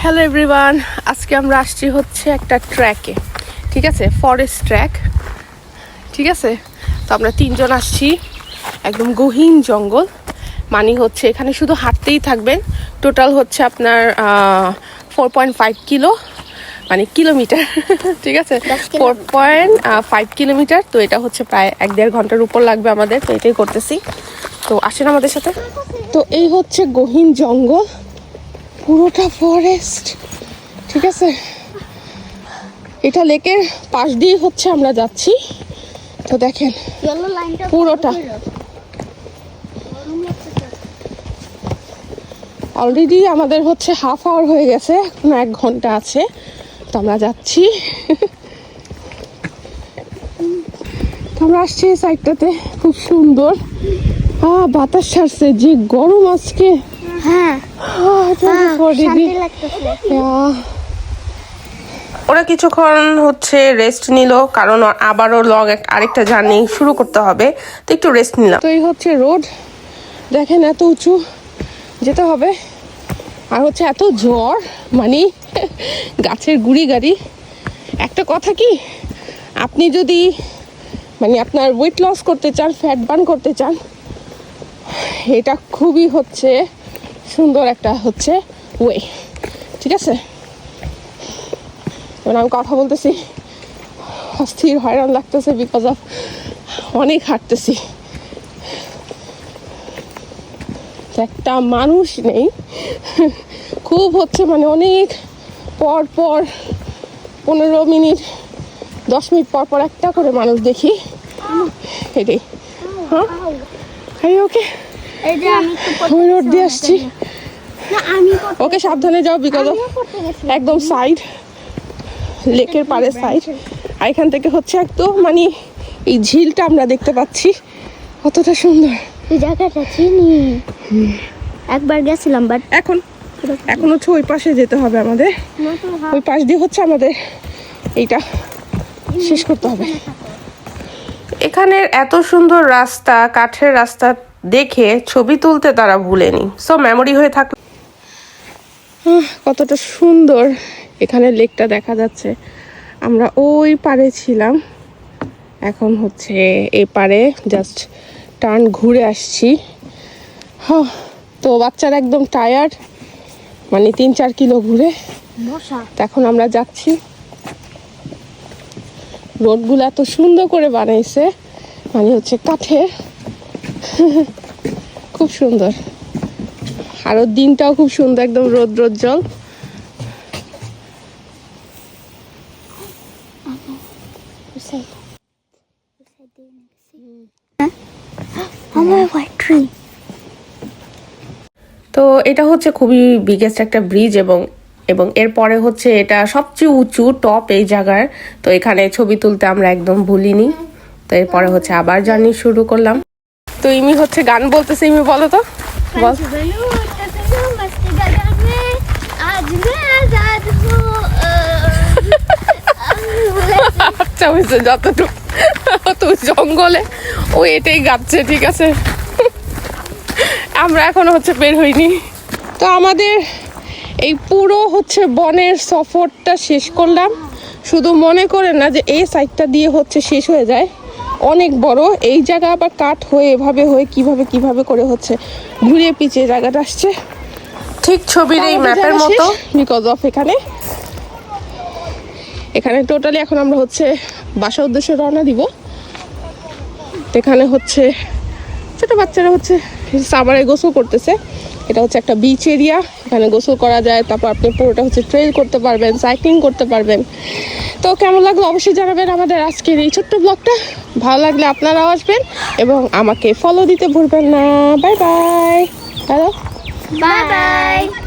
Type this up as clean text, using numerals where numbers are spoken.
Hello everyone, আজকে আমরা আসছি হচ্ছে একটা ট্র্যাকে, ঠিক আছে, ফরেস্ট ট্র্যাক, ঠিক আছে। তো আমরা 3 জন আসছি, একদম গহীন জঙ্গল, মানে হচ্ছে এখানে শুধু হাঁটতেই থাকবেন। টোটাল হচ্ছে আপনার 4.5 কিলো মানে কিলোমিটার, ঠিক আছে, 4.5 কিলোমিটার। তো এটা হচ্ছে প্রায় 1-1.5 ঘন্টার উপর লাগবে আমাদের, তো এটাই করতেছি। তো আসেন আমাদের সাথে। তো এই হচ্ছে গহীন জঙ্গল, পুরোটা ফরেস্ট, ঠিক আছে। এটা লেকের পাশ দিয়ে হচ্ছে আমরা যাচ্ছি। তো দেখেন পুরোটা অলরেডি আমাদের হচ্ছে হাফ আওয়ার হয়ে গেছে, এখন 1 ঘন্টা আছে। তো আমরা যাচ্ছি, তো আমরা আসছি এই সাইডটাতে, খুব সুন্দর বাতাস ছাড়ছে, যে গরম আজকে। ওরা কিছুক্ষণ হচ্ছে রেস্ট নিল, কারণ আবারও লং আরেকটা জার্নি শুরু করতে হবে, তো একটু রেস্ট নিলাম। তো এই হচ্ছে রোড, দেখেন এত উঁচু যেতে হবে, আর হচ্ছে এত জ্বর, মানে গাছের গুড়ি গাড়ি। একটা কথা কি, আপনি যদি মানে আপনার ওয়েট লস করতে চান, ফ্যাট বার্ন করতে চান, এটা খুবই হচ্ছে সুন্দর একটা হচ্ছে ওয়ে, ঠিক আছে। মানে আমি কথা বলতেছি, অস্থির হয়রান লাগতেছে, বিকজ অফ অনেক হাঁটতেছি, একটা মানুষ নেই, খুব হচ্ছে মানে অনেক পর পর 15 মিনিট 10 মিনিট পর পর একটা করে মানুষ দেখি, এটাই। হ্যাঁ ওকে, আমি রোড দিয়ে আসছি, ওকে সাবধানে যাও, বিকজ অফ একদম সাইড, লেকের পাড়ে সাইড, আর এখান থেকে হচ্ছে একদম মানে এই ঝিলটা আমরা দেখতে পাচ্ছি, কতটা সুন্দর। এই জায়গাটা চিনি, একবার গেছিলাম, বাট এখন হচ্ছে ওই পাশে যেতে হবে আমাদের, ওই পাশ দিয়ে হচ্ছে আমাদের এইটা শেষ করতে হবে। এখানের এত সুন্দর রাস্তা, কাঠের রাস্তা দেখে ছবি তুলতে তারা ভুলেনি, সো মেমোরি হয়ে থাকলো। কতটা সুন্দর এখানে লেকটা দেখা যাচ্ছে। আমরা ওই পারে ছিলাম, এখন হচ্ছে এই পারে জাস্ট টার্ন ঘুরে আসছি। তো বাচ্চারা একদম টায়ার্ড, মানে 3-4 কিলো ঘুরে। এখন আমরা যাচ্ছি, রোডগুলো এত সুন্দর করে বানাইছে, মানে হচ্ছে কাঠের, খুব সুন্দর। আরো দিনটাও খুব সুন্দর, একদম রোদ্রোজ্জ্বল। তো এটা হচ্ছে খুবই বিগেস্ট একটা ব্রিজ, এবং এরপরে হচ্ছে এটা সবচেয়ে উঁচু টপ এই জায়গার। তো এখানে ছবি তুলতে আমরা একদম ভুলিনি। তো এরপরে হচ্ছে আবার জার্নি শুরু করলাম। তো ইমি হচ্ছে গান বলতেছে, ইমি বলো তো, বল। আচ্ছা বুঝছো, যতটুকু তো জঙ্গলে ও এটাই গাচ্ছে, ঠিক আছে। আমরা এখনো হচ্ছে বের হইনি। তো আমাদের এই পুরো হচ্ছে বনের সফরটা শেষ করলাম। শুধু মনে করেন না যে এই সাইডটা দিয়ে হচ্ছে শেষ হয়ে যায়, অনেক বড় এই জায়গা, আবার কাট হয়ে এভাবে হয়ে কিভাবে করে হচ্ছে ঘুরিয়ে পিছিয়ে জায়গাটা আসছে, ঠিক ছবির এই ম্যাপের মতো। বিকজ অফ এখানে টোটালি এখন আমরা হচ্ছে বাসার উদ্দেশ্যে রওনা দিব। এখানে হচ্ছে ছোট বাচ্চারা হচ্ছে সামারে গোসল করতেছে। এটা হচ্ছে একটা বিচ এরিয়া, এখানে গোসল করা যায়, তারপর আপনি পুরোটা হচ্ছে ট্রেল করতে পারবেন, সাইক্লিং করতে পারবেন। তো কেমন লাগলো অবশ্যই জানাবেন আমাদের আজকের এই ছোট্ট ব্লগটা। ভালো লাগলে আপনারাও আসবেন এবং আমাকে ফলো দিতে ভুলবেন না। Bye bye. Hello, bye bye.